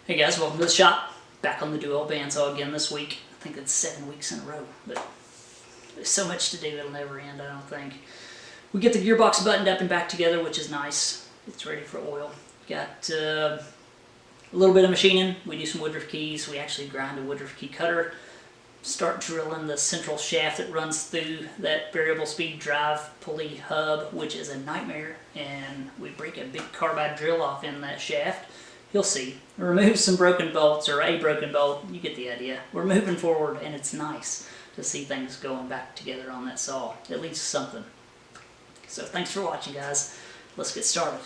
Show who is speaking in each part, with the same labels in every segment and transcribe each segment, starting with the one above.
Speaker 1: Hey guys, welcome to the shop. Back on the dual bandsaw again this week. I think it's 7 weeks in a row, but there's so much to do it'll never end, I don't think. We get the gearbox buttoned up and back together, which is nice. It's ready for oil. Got a little bit of machining. We do some Woodruff Keys. We actually grind a Woodruff Key cutter. Start drilling the central shaft that runs through that variable speed drive pulley hub, which is a nightmare, and we break a big carbide drill off in that shaft. You'll see. Remove some broken bolts, or a broken bolt, you get the idea. We're moving forward, and it's nice to see things going back together on that saw. At least something. So thanks for watching, guys. Let's get started.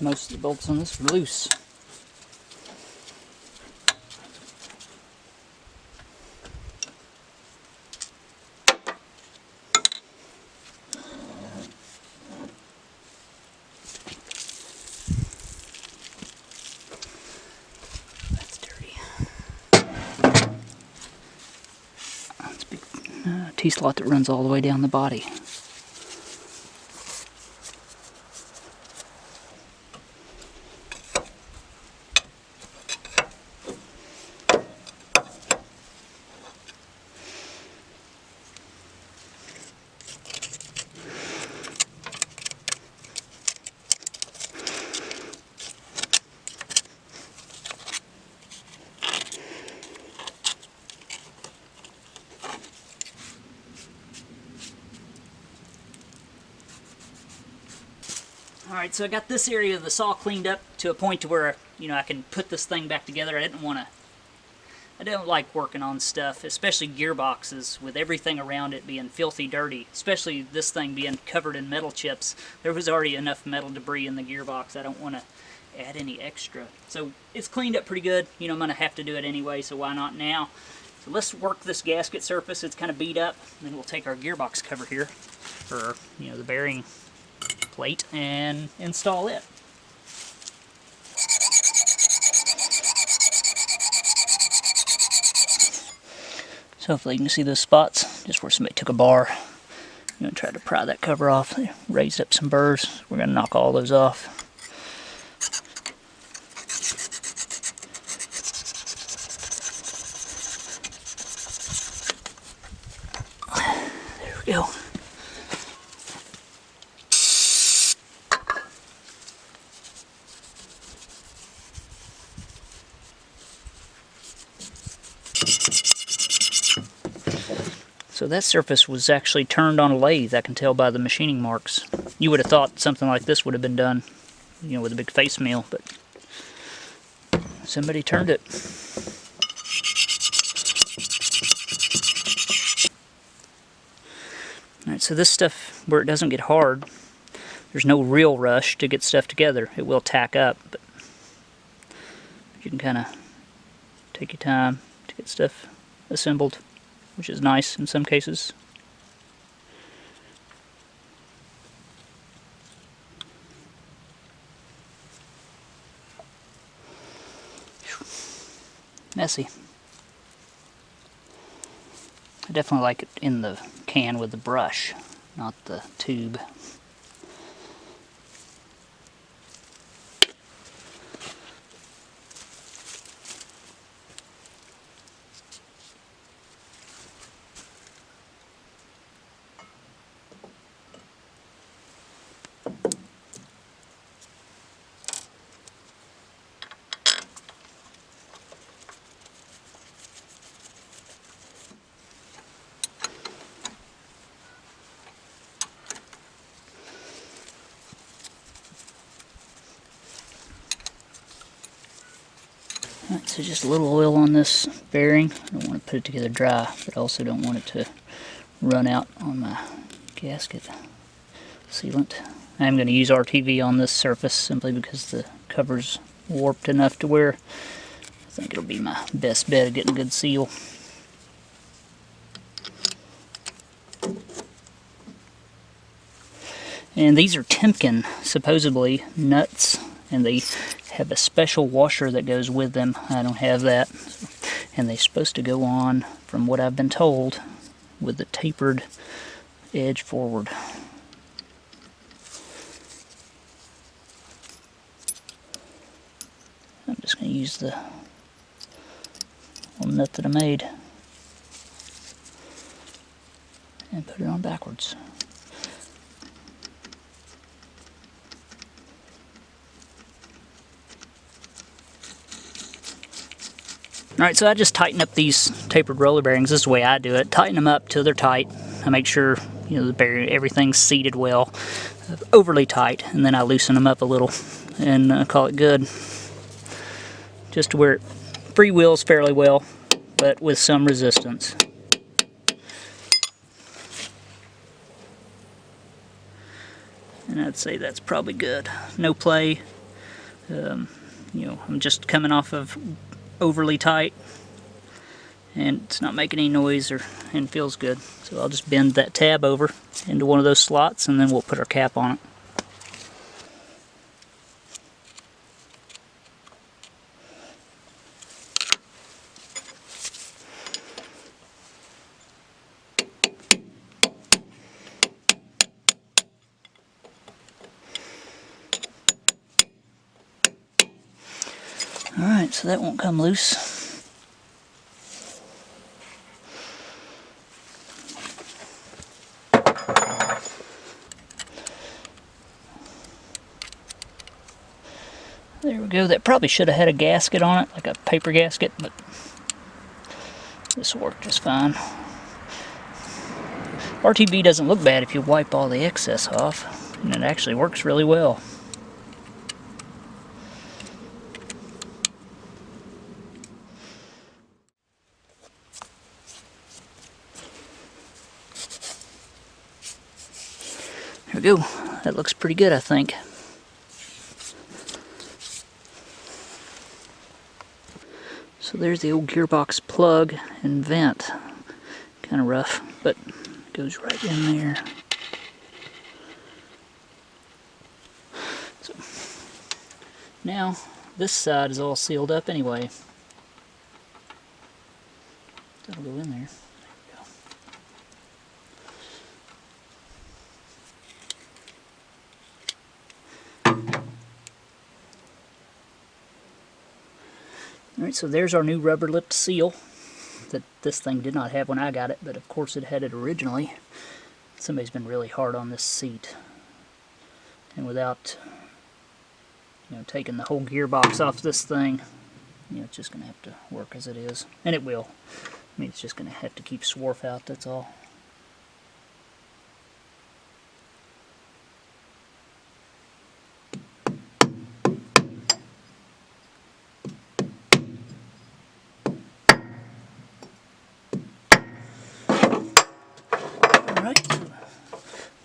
Speaker 1: Most of the bolts on this are loose. That's dirty. That's a big T-slot that runs all the way down the body. Alright, so I got this area of the saw cleaned up to a point to where, I can put this thing back together. I don't like working on stuff, especially gearboxes, with everything around it being filthy dirty, especially this thing being covered in metal chips. There was already enough metal debris in the gearbox. I don't want to add any extra. So it's cleaned up pretty good. I'm going to have to do it anyway, so why not now? So let's work this gasket surface. It's kind of beat up. Then we'll take our gearbox cover here, or, the bearing plate, and install it. So hopefully you can see those spots, just where somebody took a bar. I'm going to try to pry that cover off. They raised up some burrs. We're going to knock all those off. There we go. So that surface was actually turned on a lathe, I can tell by the machining marks. You would have thought something like this would have been done, with a big face mill, but somebody turned it. Alright, so this stuff, where it doesn't get hard, there's no real rush to get stuff together. It will tack up, but you can kind of take your time to get stuff assembled, which is nice in some cases. Messy. I definitely like it in the can with the brush, not the tube. So just a little oil on this bearing. I don't want to put it together dry, but I also don't want it to run out on my gasket sealant. I'm going to use RTV on this surface simply because the cover's warped enough to where I think it'll be my best bet of getting a good seal. And these are Timken, supposedly, nuts, and they have a special washer that goes with them. I don't have that. And they're supposed to go on, from what I've been told, with the tapered edge forward. I'm just going to use the little nut that I made and put it on backwards. Alright, so I just tighten up these tapered roller bearings. This is the way I do it. Tighten them up till they're tight. I make sure, you know, the bearing, everything's seated well, overly tight, and then I loosen them up a little and call it good. Just to where it freewheels fairly well, but with some resistance. And I'd say that's probably good. No play. You know, I'm just coming off of overly tight, and it's not making any noise and feels good. So I'll just bend that tab over into one of those slots, and then we'll put our cap on it. Alright, so that won't come loose. There we go. That probably should have had a gasket on it, like a paper gasket, but this will work just fine. RTV doesn't look bad if you wipe all the excess off, and it actually works really well. There we go. That looks pretty good, I think. So there's the old gearbox plug and vent. Kind of rough, but it goes right in there. So now this side is all sealed up anyway. That'll go in there. Alright, so there's our new rubber lipped seal that this thing did not have when I got it, but of course it had it originally. Somebody's been really hard on this seat. And without, you know, taking the whole gearbox off this thing, you know, it's just going to have to work as it is. And it will. I mean, it's just going to have to keep swarf out, that's all.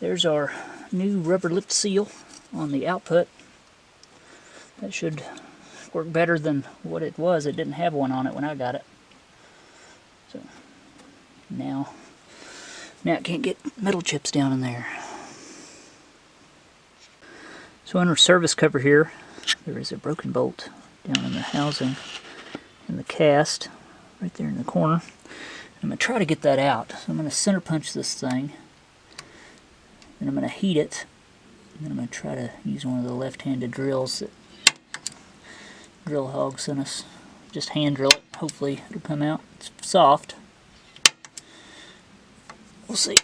Speaker 1: There's our new rubber lipped seal on the output. That should work better than what it was. It didn't have one on it when I got it. So now it can't get metal chips down in there. So under service cover here, there is a broken bolt down in the housing and the cast right there in the corner. I'm going to try to get that out. So I'm going to center punch this thing. Then I'm going to heat it, and then I'm going to try to use one of the left-handed drills that Drill Hog sent us. Just hand drill it. Hopefully it'll come out. It's soft. We'll see.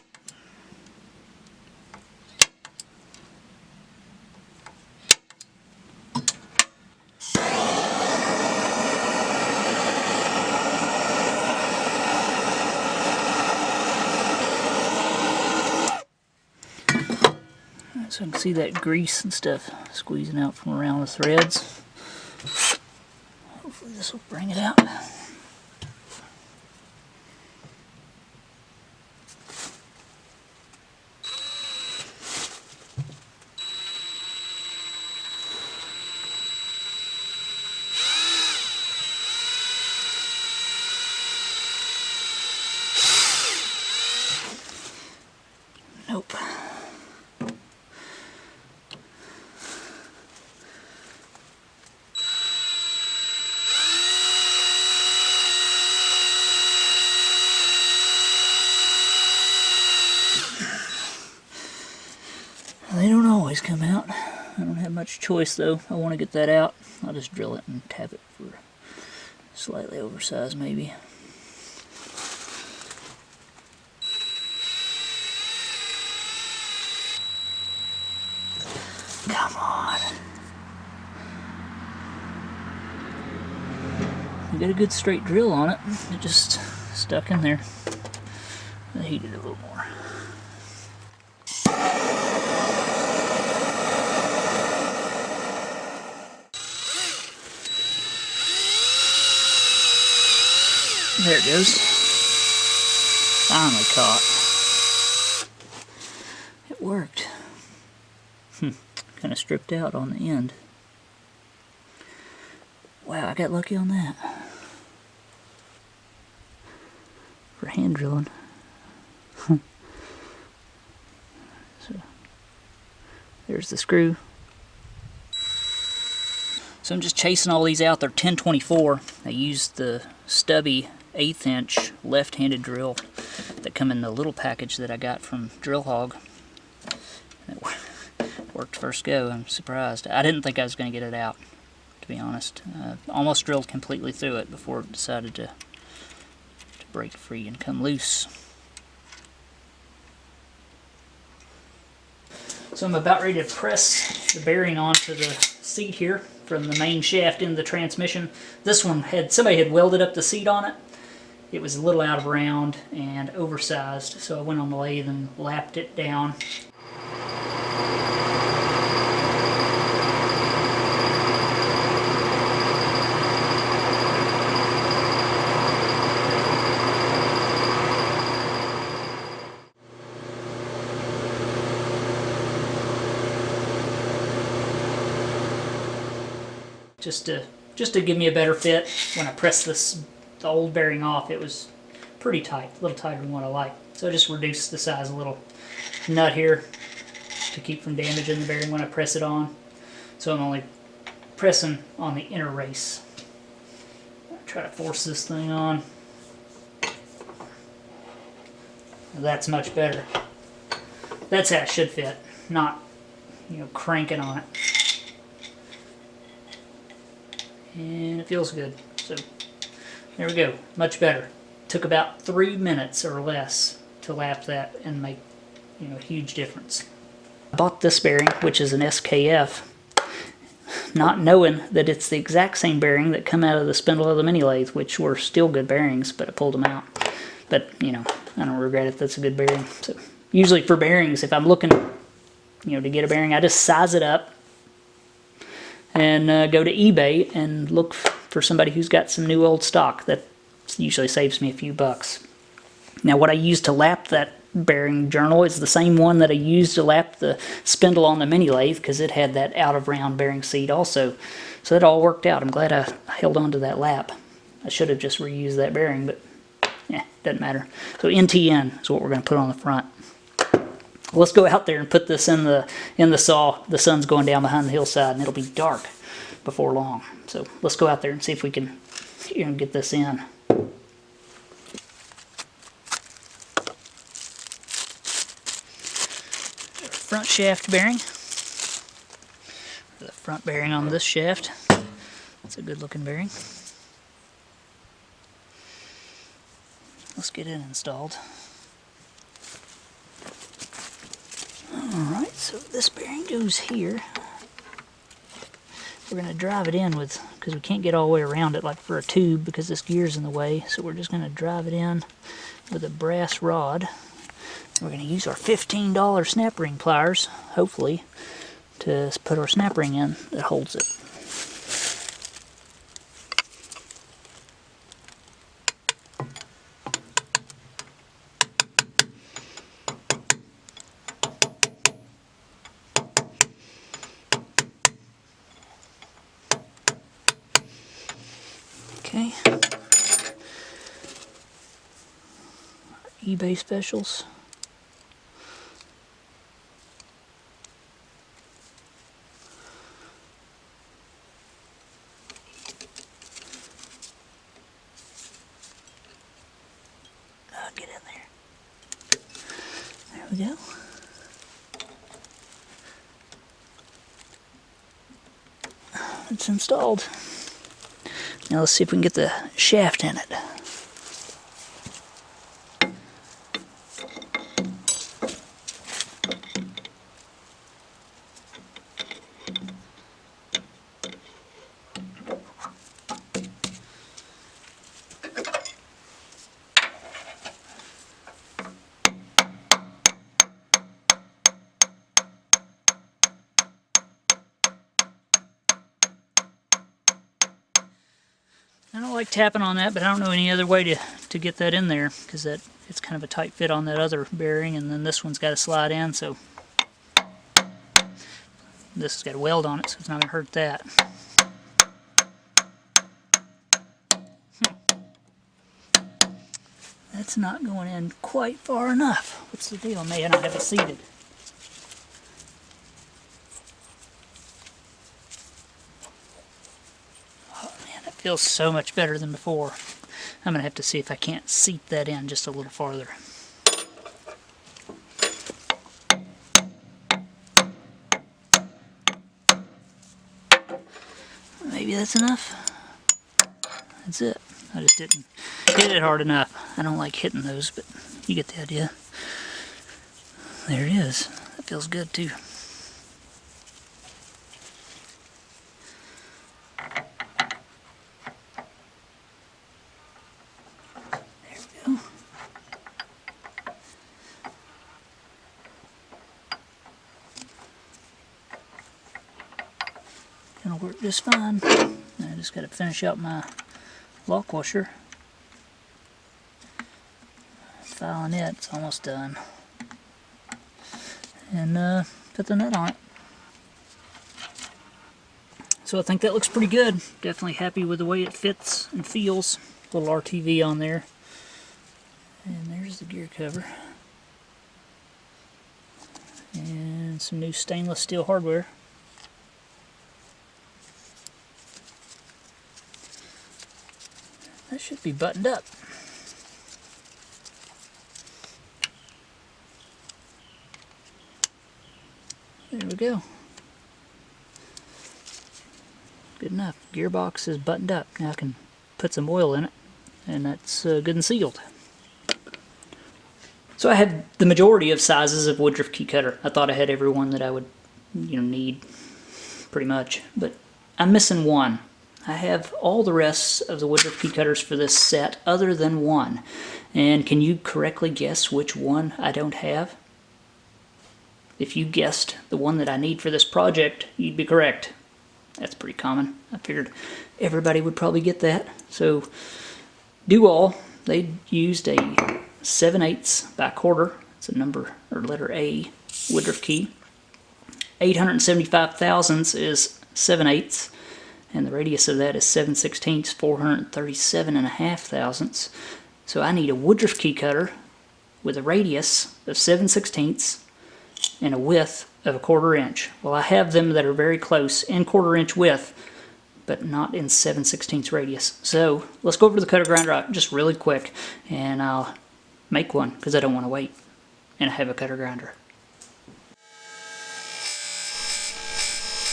Speaker 1: So I can see that grease and stuff squeezing out from around the threads. Hopefully this will bring it out. Nope. They don't always come out. I don't have much choice though. I want to get that out. I'll just drill it and tap it for slightly oversized maybe. Come on. I got a good straight drill on it. It just stuck in there. I heated it a little more. There it goes. Finally caught. It worked. Kind of stripped out on the end. Wow, I got lucky on that. For hand drilling. So, there's the screw. So I'm just chasing all these out. They're 1024. I used the stubby 1/8 inch left-handed drill that come in the little package that I got from Drill Hog. It worked first go. I'm surprised. I didn't think I was going to get it out, to be honest. Almost drilled completely through it before it decided to break free and come loose. So I'm about ready to press the bearing onto the seat here from the main shaft into the transmission. This one somebody had welded up the seat on it. It was a little out of round and oversized, so I went on the lathe and lapped it down. Just to give me a better fit. When I pressed the old bearing off, it was pretty tight, a little tighter than what I like. So I just reduced the size a little nut here to keep from damaging the bearing when I press it on. So I'm only pressing on the inner race. Try to force this thing on. That's much better. That's how it should fit, not, you know, cranking on it. And it feels good. So there we go, much better. Took about 3 minutes or less to lap that and make, you know, a huge difference. I bought this bearing, which is an SKF, not knowing that it's the exact same bearing that come out of the spindle of the mini lathe, which were still good bearings, but I pulled them out. But, you know, I don't regret it. That's a good bearing. So usually for bearings, if I'm looking, you know, to get a bearing, I just size it up and go to eBay and look for somebody who's got some new old stock. That usually saves me a few bucks. Now what I used to lap that bearing journal is the same one that I used to lap the spindle on the mini lathe, because it had that out of round bearing seat also. So it all worked out. I'm glad I held on to that lap. I should have just reused that bearing, but yeah, doesn't matter. So NTN is what we're going to put on the front. Let's go out there and put this in the saw. The sun's going down behind the hillside and it'll be dark before long. So let's go out there and see if we can, you know, get this in. Front shaft bearing. The front bearing on this shaft. That's a good looking bearing. Let's get it installed. Alright, so this bearing goes here. We're going to drive it in with, because we can't get all the way around it like for a tube because this gear's in the way, so we're just going to drive it in with a brass rod. We're going to use our $15 snap ring pliers, hopefully, to put our snap ring in that holds it. eBay specials. Get in there. There we go. It's installed. Now let's see if we can get the shaft in it. I don't like tapping on that, but I don't know any other way to get that in there, because that it's kind of a tight fit on that other bearing, and then this one's got to slide in, so this has got a weld on it, so it's not going to hurt that. That's not going in quite far enough. What's the deal? I may not have it seated. Feels so much better than before. I'm going to have to see if I can't seat that in just a little farther. Maybe that's enough. That's it. I just didn't hit it hard enough. I don't like hitting those, but you get the idea. There it is. That feels good too. Gonna work just fine. I just gotta finish up my lock washer. Filing it, it's almost done. And put the nut on it. So I think that looks pretty good. Definitely happy with the way it fits and feels. Little RTV on there. And there's the gear cover. And some new stainless steel hardware. That should be buttoned up. There we go. Good enough. Gearbox is buttoned up. Now I can put some oil in it, and that's good and sealed. So I had the majority of sizes of Woodruff key cutter. I thought I had every one that I would, need, pretty much. But I'm missing one. I have all the rest of the Woodruff key cutters for this set other than one. And can you correctly guess which one I don't have? If you guessed the one that I need for this project, you'd be correct. That's pretty common. I figured everybody would probably get that. So, Do-All, they used a 7/8 by quarter. It's a number, or letter A, Woodruff key. 875 thousandths is 7/8. And the radius of that is 7/16, 437.5 thousandths. So I need a Woodruff key cutter with a radius of 7/16 and a width of a 1/4 inch. Well, I have them that are very close in 1/4 inch width, but not in 7/16 radius. So let's go over to the cutter grinder just really quick, and I'll make one because I don't want to wait, and I have a cutter grinder.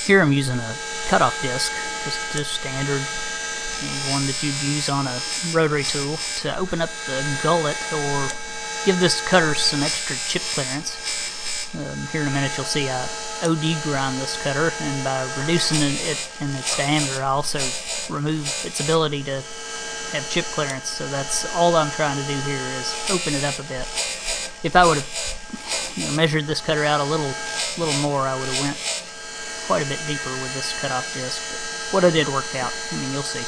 Speaker 1: Here I'm using a cutoff disc. Just standard one that you'd use on a rotary tool to open up the gullet or give this cutter some extra chip clearance. Here in a minute you'll see I OD grind this cutter, and by reducing it in its diameter I also remove its ability to have chip clearance. So that's all I'm trying to do here, is open it up a bit. If I would have measured this cutter out a little more, I would have went quite a bit deeper with this cutoff disc. But what I did worked out. I mean, you'll see.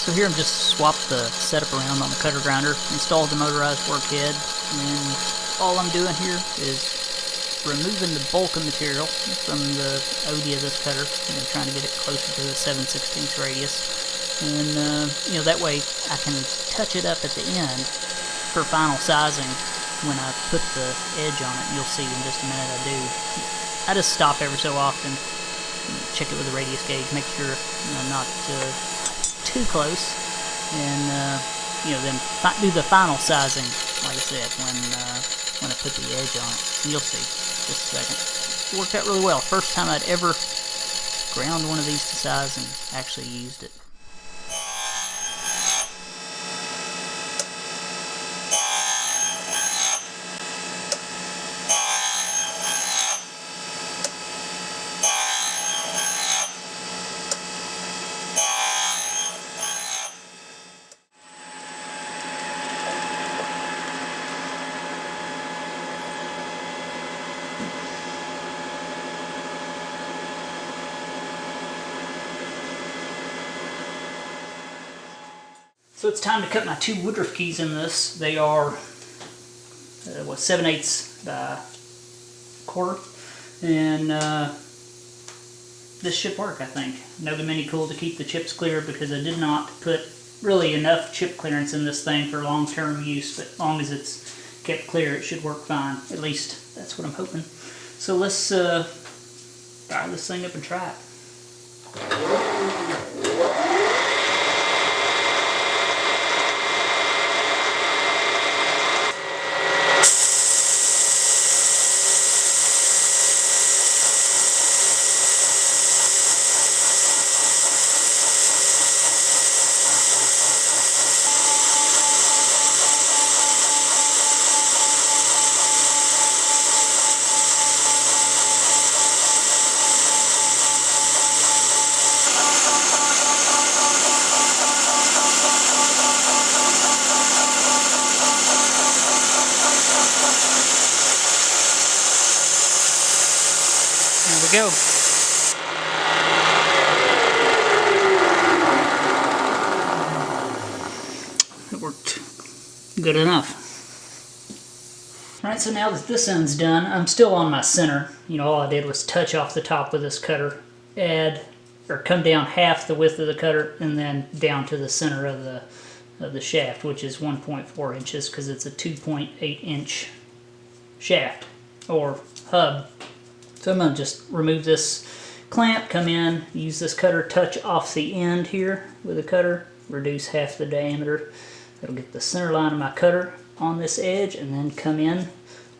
Speaker 1: So here I'm just swapped the setup around on the cutter grinder, installed the motorized work head, and all I'm doing here is removing the bulk of material from the OD of this cutter, trying to get it closer to the 7/16 radius. And, that way I can touch it up at the end for final sizing when I put the edge on it. You'll see in just a minute I do. I just stop every so often, check it with the radius gauge, make sure not too close, and then do the final sizing, like I said, when I put the edge on it. And you'll see just a second. It worked out really well. First time I'd ever ground one of these to size and actually used it. So it's time to cut my 2 Woodruff keys in this. They are 7/8 by 1/4, and this should work, I think. Another mini cool to keep the chips clear, because I did not put really enough chip clearance in this thing for long-term use, but as long as it's kept clear it should work fine. At least that's what I'm hoping. So let's fire this thing up and try it. There we go. It worked good enough. Alright, so now that this end's done, I'm still on my center. All I did was touch off the top with this cutter, come down half the width of the cutter, and then down to the center of the shaft, which is 1.4 inches, because it's a 2.8 inch shaft, or hub. So I'm going to just remove this clamp, come in, use this cutter, touch off the end here with the cutter, reduce half the diameter. That'll get the center line of my cutter on this edge, and then come in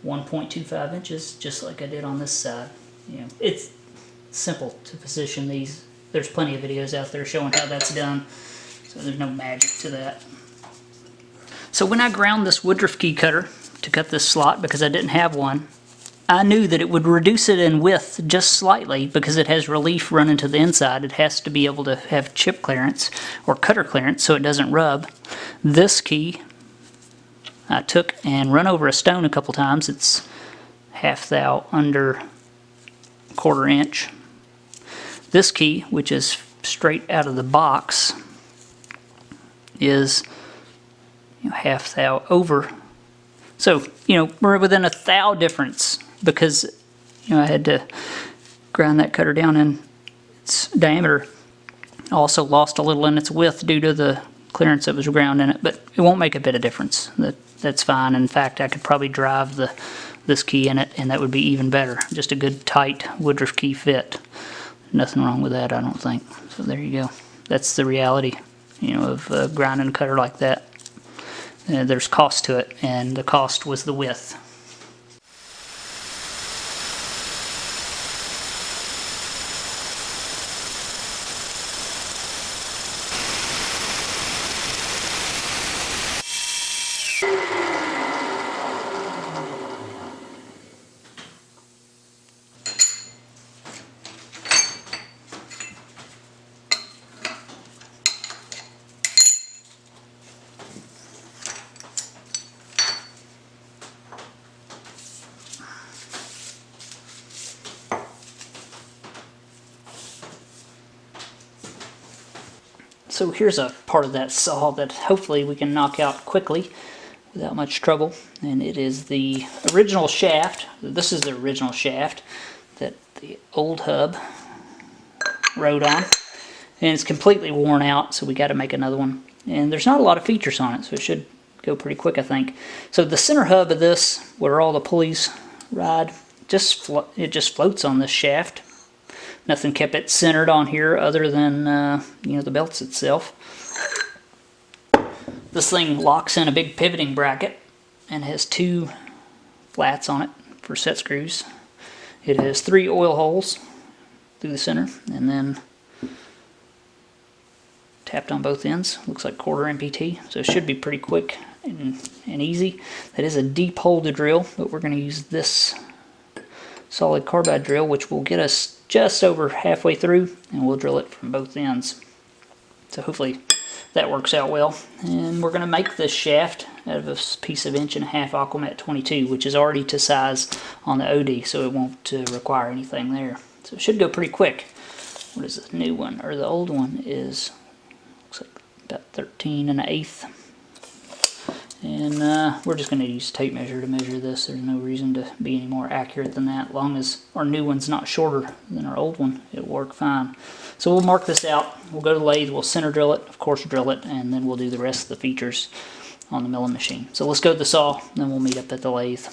Speaker 1: 1.25 inches, just like I did on this side. It's simple to position these. There's plenty of videos out there showing how that's done, so there's no magic to that. So when I ground this Woodruff key cutter to cut this slot, because I didn't have one, I knew that it would reduce it in width just slightly, because it has relief running to the inside. It has to be able to have chip clearance or cutter clearance so it doesn't rub. This key I took and run over a stone a couple times. It's 1/2 thou under 1/4 inch. This key, which is straight out of the box, is 1/2 thou over. So, we're within 1 thou difference, because I had to ground that cutter down in its diameter. Also lost a little in its width due to the clearance that was ground in it, but it won't make a bit of difference. That's fine. In fact, I could probably drive this key in it, and that would be even better. Just a good tight Woodruff key fit. Nothing wrong with that, I don't think. So there you go. That's the reality, of grinding a cutter like that. There's cost to it, and the cost was the width. So here's a part of that saw that hopefully we can knock out quickly. without much trouble. And it is the original shaft. This is the original shaft that the old hub rode on. And it's completely worn out, so we got to make another one. And there's not a lot of features on it, so it should go pretty quick, I think. So the center hub of this, where all the pulleys ride, it just floats on this shaft. Nothing kept it centered on here other than you know, the belts itself. This thing locks in a big pivoting bracket and has 2 flats on it for set screws. It has 3 oil holes through the center, and then tapped on both ends. Looks like 1/4 MPT, so it should be pretty quick and easy. That is a deep hole to drill, but we're going to use this solid carbide drill, which will get us just over halfway through, and we'll drill it from both ends. So hopefully that works out well. And we're going to make this shaft out of a piece of 1.5" Aquamat 22, which is already to size on the OD, so it won't require anything there. So it should go pretty quick. What is the new one? Or the old one is, looks like about 13 1/8. And we're just going to use a tape measure to measure this. There's no reason to be any more accurate than that. As long as our new one's not shorter than our old one, it'll work fine. So we'll mark this out. We'll go to the lathe, we'll center drill it, of course drill it, and then we'll do the rest of the features on the milling machine. So let's go to the saw, then we'll meet up at the lathe.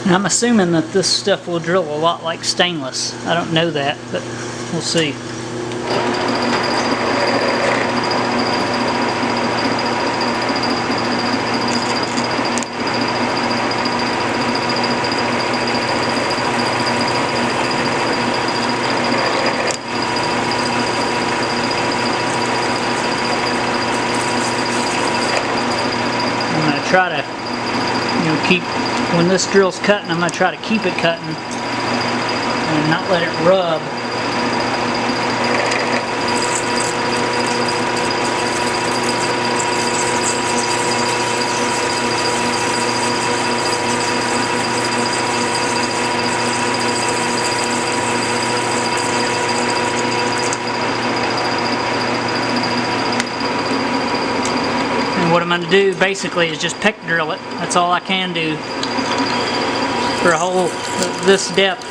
Speaker 1: And I'm assuming that this stuff will drill a lot like stainless. I don't know that, but we'll see. I'm going to try to keep, when this drill's cutting, I'm going to try to keep it cutting and not let it rub. And what I'm going to do basically is just peck drill it. That's all I can do for a hole this depth.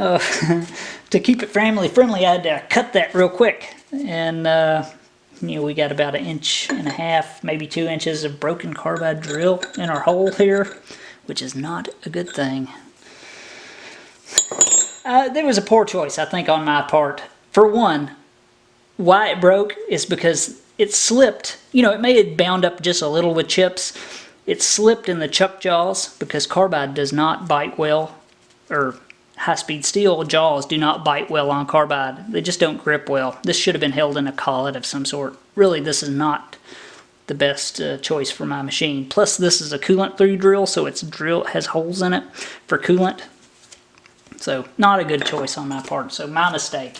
Speaker 1: to keep it family friendly, I had to cut that real quick. And, you know, we got about 1.5 inches, maybe 2 inches of broken carbide drill in our hole here, which is not a good thing. There was a poor choice, I think, on my part. For one, why it broke is because it slipped. You know, it may have bound up just a little with chips. It slipped in the chuck jaws because carbide does not bite well, or high-speed steel jaws do not bite well on carbide. They just don't grip well. This should have been held in a collet of some sort. Really, this is not the best choice for my machine. Plus, this is a coolant through drill, so its drill has holes in it for coolant. So, not a good choice on my part. So, my mistake.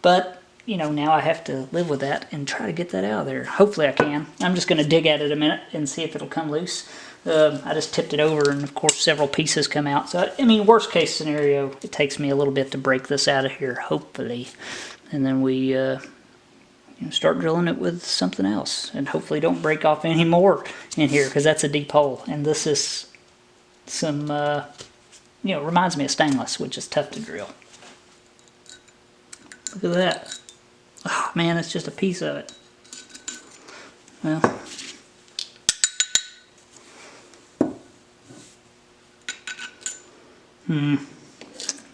Speaker 1: But, you know, now I have to live with that and try to get that out of there. Hopefully I can. I'm just going to dig at it a minute and see if it'll come loose. I just tipped it over, and of course several pieces come out. So, I mean, worst case scenario, it takes me a little bit to break this out of here, hopefully. And then we you know, start drilling it with something else. And hopefully don't break off any more in here, because that's a deep hole. And this is some, you know, reminds me of stainless, which is tough to drill. Look at that. Oh man, it's just a piece of it. Well,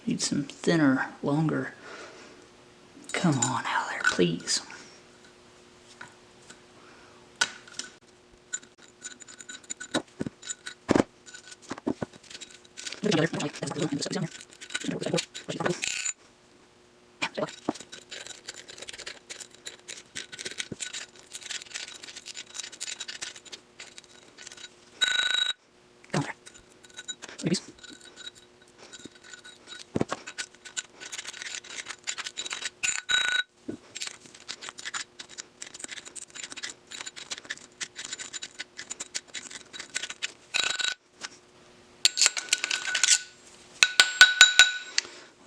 Speaker 1: need some thinner, longer. Come on out there, please.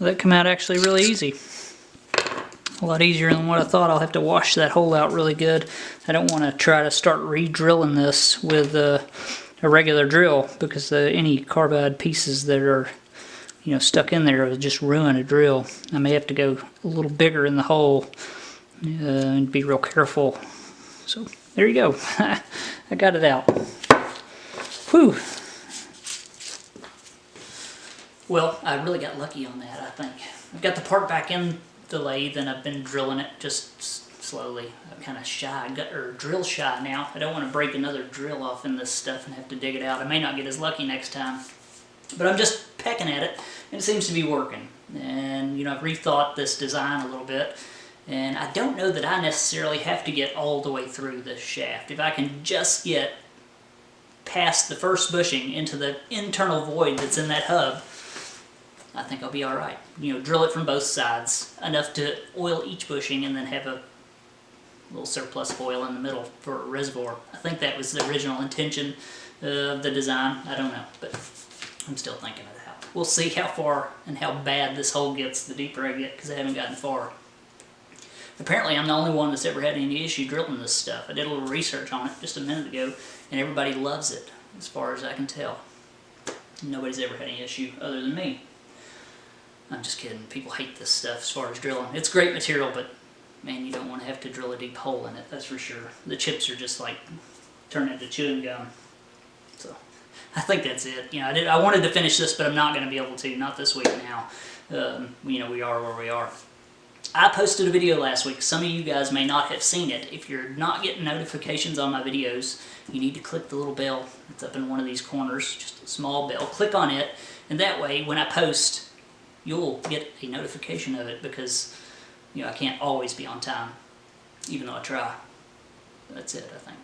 Speaker 1: Well, that came out actually really easy. A lot easier than what I thought. I'll have to wash that hole out really good. I don't want to try to start re-drilling this with a regular drill, because any carbide pieces that are, you know, stuck in there will just ruin a drill. I may have to go a little bigger in the hole and be real careful. So there you go. I got it out. Whew. Well, I really got lucky on that, I think. I've got the part back in the lathe, and I've been drilling it just slowly. I'm kind of shy, or drill shy now. I don't want to break another drill off in this stuff and have to dig it out. I may not get as lucky next time. But I'm just pecking at it, and it seems to be working. And, you know, I've rethought this design a little bit, and I don't know that I necessarily have to get all the way through this shaft. If I can just get past the first bushing into the internal void that's in that hub, I think I'll be alright. You know, drill it from both sides, enough to oil each bushing, and then have a little surplus oil in the middle for a reservoir. I think that was the original intention of the design. I don't know, but I'm still thinking of that. We'll see how far and how bad this hole gets the deeper I get, because I haven't gotten far. Apparently I'm the only one that's ever had any issue drilling this stuff. I did a little research on it just a minute ago, and everybody loves it, as far as I can tell. Nobody's ever had any issue other than me. I'm just kidding. People hate this stuff as far as drilling. It's great material, but man, you don't want to have to drill a deep hole in it, that's for sure. The chips are just like turn into chewing gum. So I think that's it. You know, I wanted to finish this, but I'm not going to be able to. Not this week now. You know, we are where we are. I posted a video last week. Some of you guys may not have seen it. If you're not getting notifications on my videos, you need to click the little bell that's up in one of these corners, just a small bell. Click on it, and that way, when I post, you'll get a notification of it, because, you know, I can't always be on time, even though I try. That's it, I think.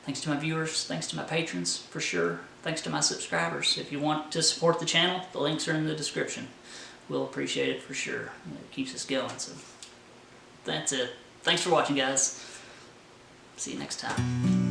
Speaker 1: Thanks to my viewers, thanks to my patrons, for sure. Thanks to my subscribers. If you want to support the channel, the links are in the description. We'll appreciate it for sure. It keeps us going, so that's it. Thanks for watching, guys. See you next time.